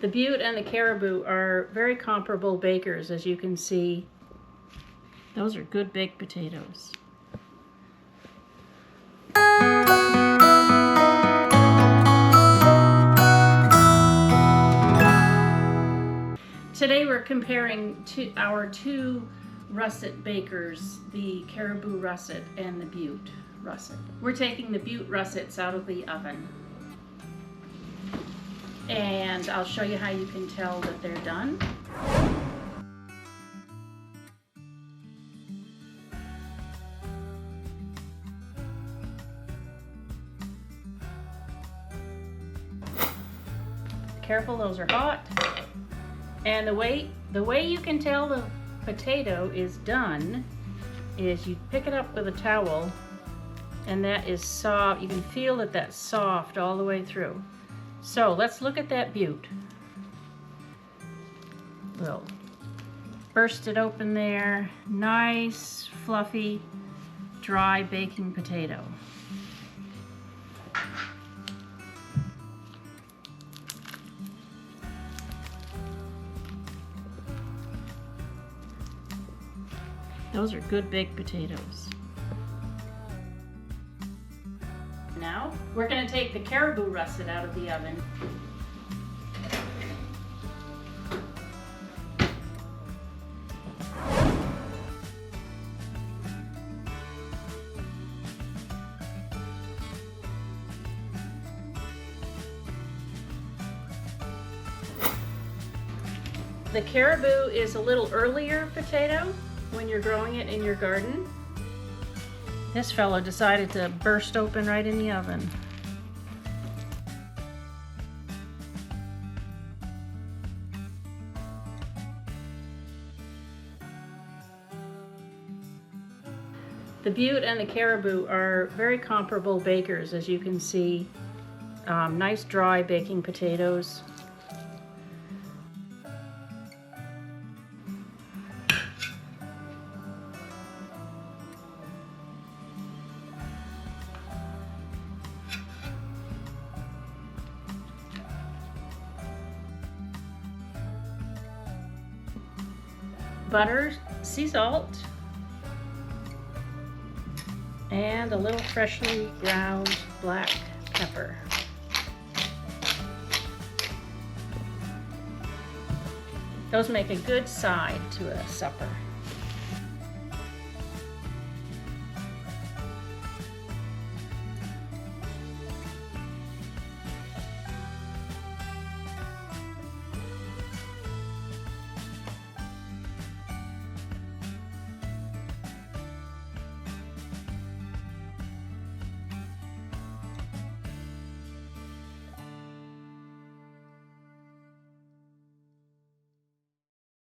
The Butte and the Caribou are very comparable bakers, as you can see. Those are good baked potatoes. Today we're comparing our two russet bakers, the Caribou Russet and the Butte Russet. We're taking the Butte Russets out of the oven. And I'll show you how you can tell that they're done. Careful, those are hot. And the way you can tell the potato is done is you pick it up with a towel, and that is soft. You can feel that that's soft all the way through. So let's look at that Butte. We'll burst it open there. Nice, fluffy, dry baking potato. Those are good baked potatoes. Now, we're going to take the Caribou Russet out of the oven. The Caribou is a little earlier potato when you're growing it in your garden. This fellow decided to burst open right in the oven. The Butte and the Caribou are very comparable bakers, as you can see. Nice dry baking potatoes. Butter, sea salt, and a little freshly ground black pepper. Those make a good side to a supper.